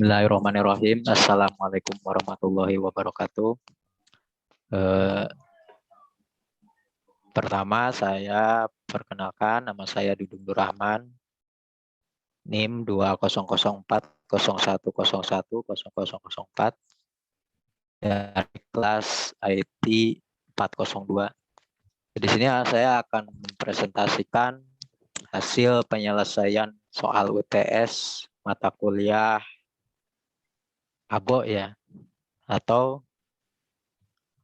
Bismillahirrahmanirrahim. Assalamualaikum warahmatullahi wabarakatuh. Pertama saya perkenalkan, nama saya Dudung Durrahman, NIM 200401010004 dari kelas IT 402. Di sini saya akan mempresentasikan hasil penyelesaian soal UTS mata kuliah ABO ya, atau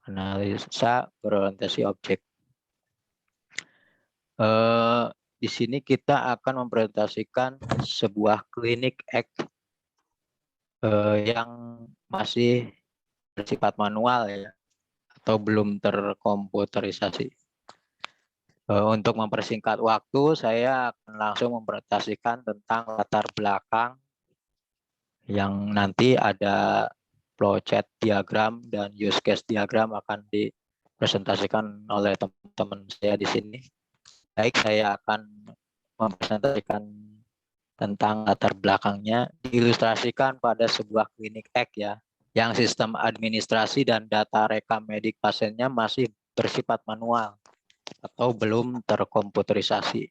analisa berorientasi objek. Di sini kita akan mempresentasikan sebuah klinik yang masih bersifat manual ya, atau belum terkomputerisasi. Untuk mempersingkat waktu, saya akan langsung mempresentasikan tentang latar belakang yang nanti ada flowchart diagram dan use case diagram akan dipresentasikan oleh teman-teman saya di sini. Baik, saya akan mempresentasikan tentang latar belakangnya, diilustrasikan pada sebuah klinik ya, yang sistem administrasi dan data rekam medik pasiennya masih bersifat manual atau belum terkomputerisasi.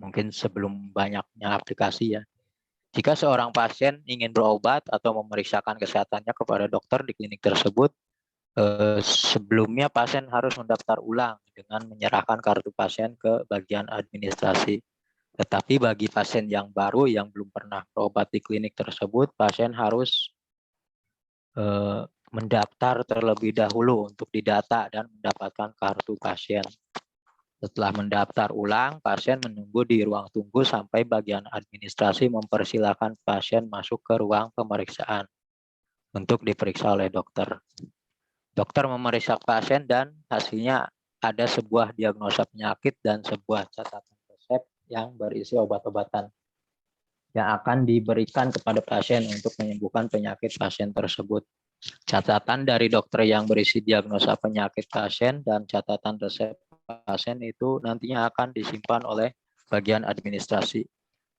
Mungkin sebelum banyaknya aplikasi ya. Jika seorang pasien ingin berobat atau memeriksakan kesehatannya kepada dokter di klinik tersebut, sebelumnya pasien harus mendaftar ulang dengan menyerahkan kartu pasien ke bagian administrasi. Tetapi bagi pasien yang baru yang belum pernah berobat di klinik tersebut, pasien harus mendaftar terlebih dahulu untuk didata dan mendapatkan kartu pasien. Setelah mendaftar ulang, pasien menunggu di ruang tunggu sampai bagian administrasi mempersilahkan pasien masuk ke ruang pemeriksaan untuk diperiksa oleh dokter. Dokter memeriksa pasien dan hasilnya ada sebuah diagnosa penyakit dan sebuah catatan resep yang berisi obat-obatan yang akan diberikan kepada pasien untuk menyembuhkan penyakit pasien tersebut. Catatan dari dokter yang berisi diagnosa penyakit pasien dan catatan resep pasien itu nantinya akan disimpan oleh bagian administrasi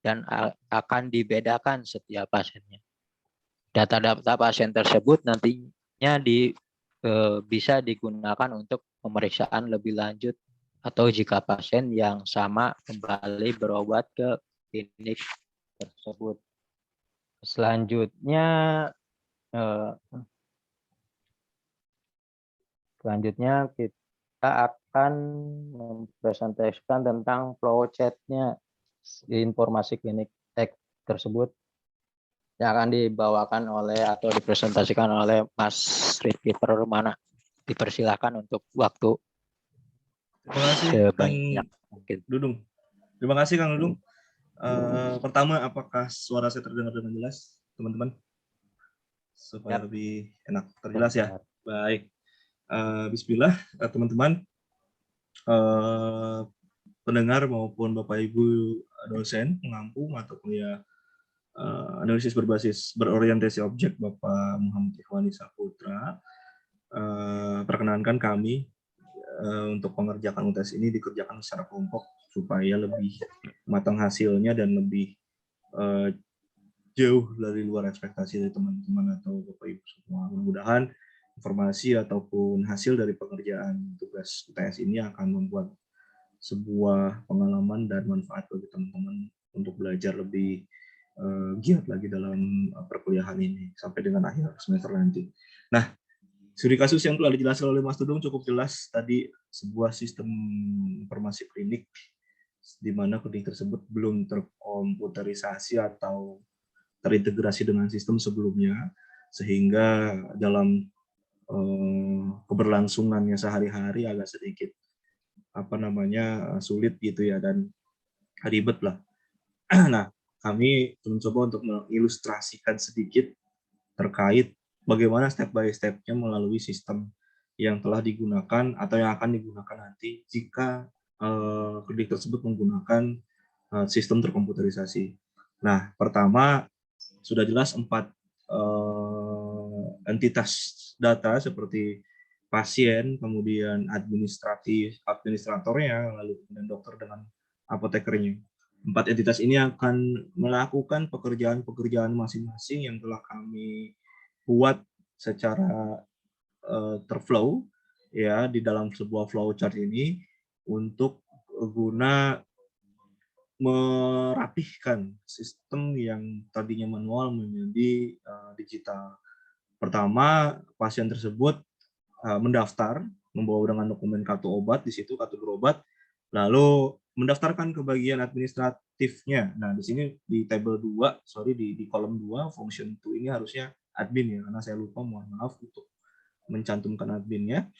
dan akan dibedakan setiap pasiennya. Data-data pasien tersebut nantinya bisa digunakan untuk pemeriksaan lebih lanjut atau jika pasien yang sama kembali berobat ke klinik tersebut. Selanjutnya kita akan mempresentasikan tentang flowchart-nya informasi klinik tersebut yang akan dibawakan oleh atau dipresentasikan oleh Mas Rifki Permana. Dipersilakan untuk waktu. Terima kasih Kang Dudung. Terima kasih Kang Dudung. Pertama, apakah suara saya terdengar dengan jelas, teman-teman? Supaya lebih enak terjelas ya. Baik. Bismillah, teman-teman, pendengar maupun Bapak Ibu dosen pengampu mata kuliah analisis berorientasi objek Bapak Muhammad Ikhwani Saputra. Perkenankan kami untuk mengerjakan UTS ini dikerjakan secara kelompok supaya lebih matang hasilnya dan lebih jauh dari luar ekspektasi dari teman-teman atau Bapak Ibu semua. Mudah-mudahan informasi ataupun hasil dari pengerjaan tugas UTS ini akan membuat sebuah pengalaman dan manfaat bagi teman-teman untuk belajar lebih giat lagi dalam perkuliahan ini sampai dengan akhir semester nanti. Nah, studi kasus yang telah dijelaskan oleh Mas Dudung cukup jelas tadi, sebuah sistem informasi klinik di mana klinik tersebut belum terkomputerisasi atau terintegrasi dengan sistem sebelumnya, sehingga dalam keberlangsungannya sehari-hari agak sedikit sulit gitu ya, dan ribet lah. Nah, kami mencoba untuk mengilustrasikan sedikit terkait bagaimana step by step-nya melalui sistem yang telah digunakan atau yang akan digunakan nanti jika klinik tersebut menggunakan sistem terkomputerisasi. Nah, pertama sudah jelas 4 entitas data seperti pasien, kemudian administratornya, lalu kemudian dokter dengan apotekernya. Empat entitas ini akan melakukan pekerjaan-pekerjaan masing-masing yang telah kami buat secara terflow ya di dalam sebuah flowchart ini untuk guna merapihkan sistem yang tadinya manual menjadi digital. Pertama, pasien tersebut mendaftar, membawa dengan dokumen kartu obat, di situ kartu berobat, lalu mendaftarkan ke bagian administratifnya. Nah, di sini di table 2, di kolom 2, function 2 ini harusnya admin ya, karena saya lupa, mohon maaf untuk mencantumkan adminnya.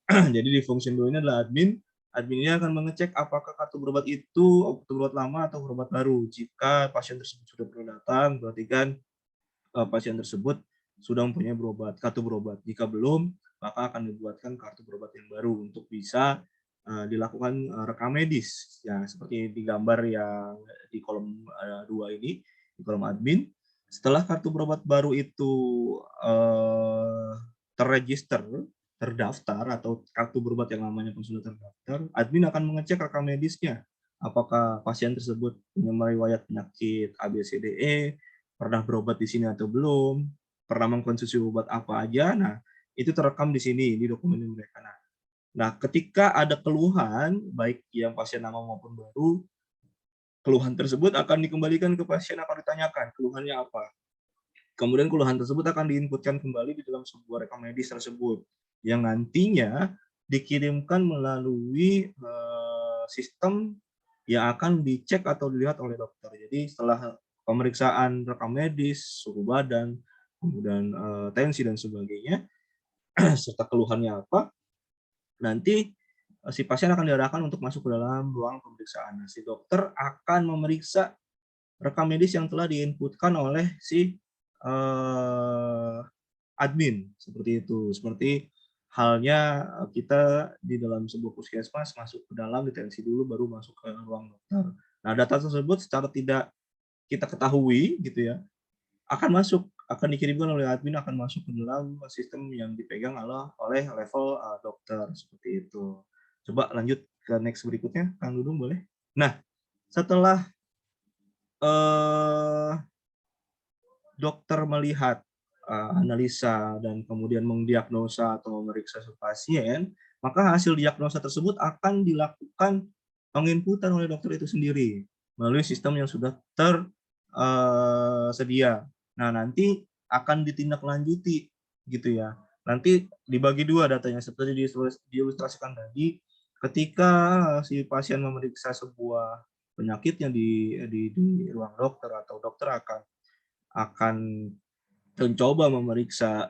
Jadi di function 2 ini adalah admin. Admin ini akan mengecek apakah kartu berobat itu kartu berobat lama atau berobat baru. Jika pasien tersebut sudah pernah datang, berarti kan pasien tersebut sudah mempunyai kartu berobat. Jika belum, maka akan dibuatkan kartu berobat yang baru untuk bisa dilakukan rekam medis. Ya, seperti di gambar yang di kolom 2 ini, di kolom admin. Setelah kartu berobat baru itu terregister, terdaftar, atau kartu berobat yang lamanya pun sudah terdaftar, admin akan mengecek rekam medisnya. Apakah pasien tersebut punya riwayat penyakit ABCDE, pernah berobat di sini atau belum, pernah mengkonsumsi obat apa aja. Nah, itu terekam di sini, di dokumen mereka. Nah, ketika ada keluhan, baik yang pasien lama maupun baru, keluhan tersebut akan dikembalikan ke pasien, akan ditanyakan keluhannya apa. Kemudian keluhan tersebut akan diinputkan kembali di dalam sebuah rekam medis tersebut, yang nantinya dikirimkan melalui sistem yang akan dicek atau dilihat oleh dokter. Jadi setelah pemeriksaan rekam medis, suhu badan, kemudian tensi dan sebagainya, serta keluhannya apa, nanti si pasien akan diarahkan untuk masuk ke dalam ruang pemeriksaan. Nah, si dokter akan memeriksa rekam medis yang telah diinputkan oleh si admin, seperti itu. Seperti halnya kita di dalam sebuah puskesmas masuk ke dalam, detensi dulu, baru masuk ke ruang dokter. Nah, data tersebut secara tidak kita ketahui gitu ya, akan dikirimkan oleh admin, akan masuk ke dalam sistem yang dipegang oleh level dokter, seperti itu. Coba lanjut ke next berikutnya, Kang Dudung boleh? Nah, setelah dokter melihat analisa dan kemudian mendiagnosa atau memeriksa pasien, maka hasil diagnosa tersebut akan dilakukan penginputan oleh dokter itu sendiri melalui sistem yang sudah tersedia. Nah, nanti akan ditindaklanjuti gitu ya. Nanti dibagi dua datanya seperti diilustrasikan tadi. Ketika si pasien memeriksa sebuah penyakitnya di ruang dokter, atau dokter akan mencoba memeriksa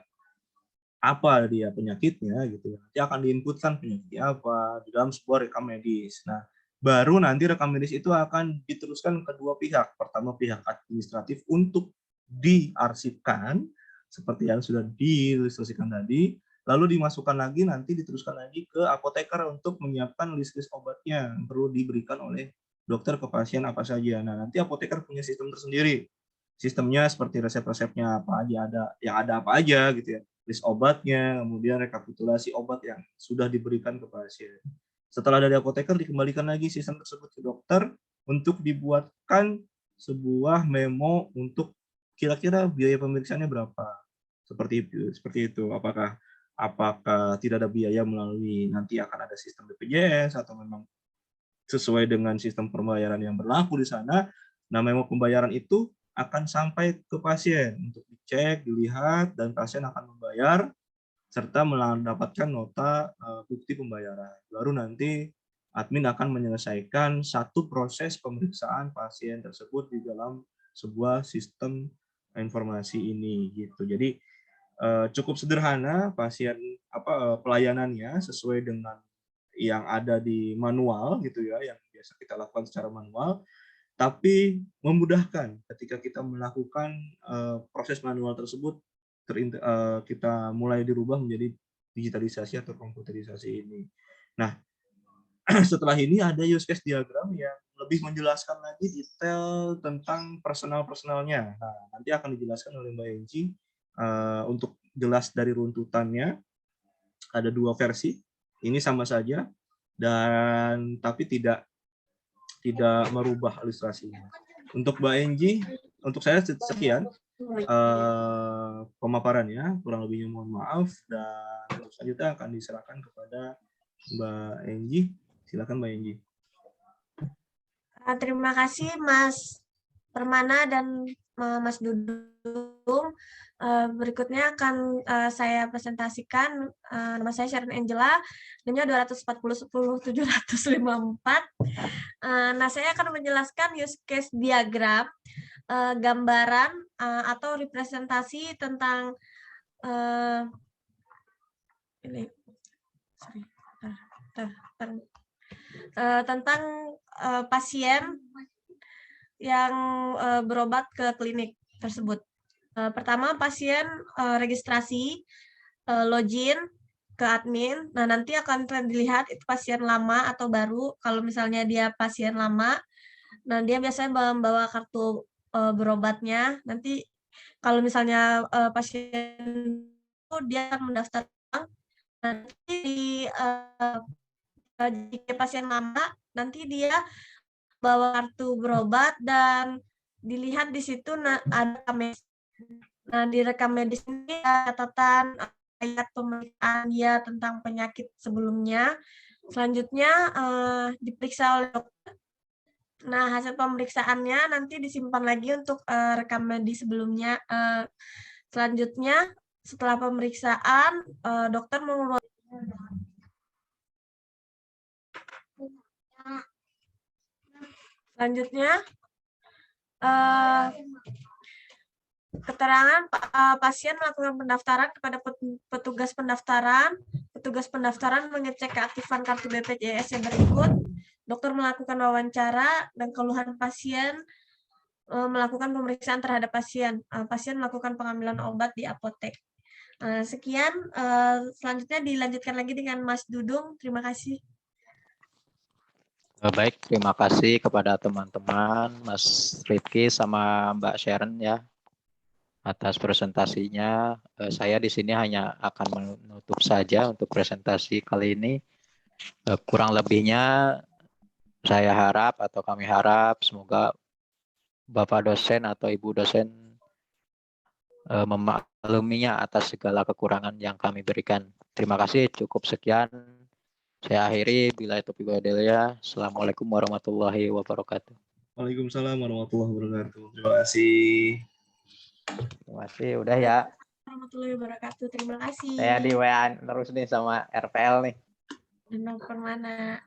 apa dia penyakitnya gitu ya. Nanti akan diinputkan penyakitnya apa di dalam sebuah rekam medis. Nah, baru nanti rekam medis itu akan diteruskan ke dua pihak. Pertama, pihak administratif untuk diarsipkan seperti yang sudah diilustrasikan tadi, lalu dimasukkan lagi, nanti diteruskan lagi ke apoteker untuk menyiapkan list-list obatnya yang perlu diberikan oleh dokter ke pasien apa saja. Nah, nanti apoteker punya sistem tersendiri. Sistemnya seperti resep-resepnya apa aja, yang ada apa aja gitu ya, list obatnya, kemudian rekapitulasi obat yang sudah diberikan ke pasien. Setelah dari apoteker, dikembalikan lagi sistem tersebut ke dokter untuk dibuatkan sebuah memo untuk kira-kira biaya pemeriksaannya berapa. Seperti itu. Apakah tidak ada biaya melalui, nanti akan ada sistem BPJS, atau memang sesuai dengan sistem pembayaran yang berlaku di sana. Nah, memo pembayaran itu akan sampai ke pasien untuk dicek, dilihat, dan pasien akan membayar serta mendapatkan nota bukti pembayaran. Baru nanti admin akan menyelesaikan satu proses pemeriksaan pasien tersebut di dalam sebuah sistem informasi ini gitu. Jadi cukup sederhana pelayanannya, sesuai dengan yang ada di manual gitu ya, yang biasa kita lakukan secara manual, tapi memudahkan ketika kita melakukan proses manual tersebut, kita mulai dirubah menjadi digitalisasi atau komputerisasi ini. Nah, setelah ini ada use case diagram yang lebih menjelaskan lagi detail tentang personalnya. Nah, nanti akan dijelaskan oleh Mbak Enci. Untuk jelas dari runtutannya, ada dua versi. Ini sama saja, tapi tidak tidak merubah ilustrasinya. Untuk Mbak Enji, untuk saya sekian pemaparannya, kurang lebihnya mohon maaf, dan selanjutnya akan diserahkan kepada Mbak Enji. Silakan Mbak Enji. Terima kasih Mas Permana dan Mas Dudung. Berikutnya akan saya presentasikan. Nama saya Sharon Angela, nomor 24010-754. Nah, saya akan menjelaskan use case diagram, gambaran atau representasi tentang ini. Sorry. Tentang pasien yang berobat ke klinik tersebut. Pertama, pasien registrasi, login ke admin. Nah, nanti akan dilihat itu pasien lama atau baru. Kalau misalnya dia pasien lama, nah dia biasanya membawa kartu berobatnya. Nanti kalau misalnya pasien itu dia akan mendaftar. Nanti jika pasien lama, nanti dia bawa kartu berobat dan dilihat di situ ada medis. Nah, di rekam medis ini ada catatan ayat pemeriksaan dia tentang penyakit sebelumnya. Selanjutnya diperiksa oleh dokter. Nah, hasil pemeriksaannya nanti disimpan lagi untuk rekam medis sebelumnya. Selanjutnya, setelah pemeriksaan, dokter mengeluarkan selanjutnya keterangan pasien melakukan pendaftaran kepada petugas pendaftaran. Petugas pendaftaran mengecek keaktifan kartu BPJS yang berikut. Dokter melakukan wawancara dan keluhan pasien, melakukan pemeriksaan terhadap pasien. Pasien melakukan pengambilan obat di apotek. Sekian, selanjutnya dilanjutkan lagi dengan Mas Dudung. Terima kasih. Baik, terima kasih kepada teman-teman, Mas Ridky sama Mbak Sharon ya, atas presentasinya. Saya di sini hanya akan menutup saja untuk presentasi kali ini. Kurang lebihnya saya harap atau kami harap semoga Bapak dosen atau Ibu dosen memakluminya atas segala kekurangan yang kami berikan. Terima kasih, cukup sekian. Saya akhiri, bila itu ya. Assalamualaikum warahmatullahi wabarakatuh. Waalaikumsalam warahmatullahi wabarakatuh. Terima kasih. Terima kasih, udah ya. Warahmatullahi wabarakatuh. Terima kasih. Saya di WA terus nih sama RPL nih. Dan Permana.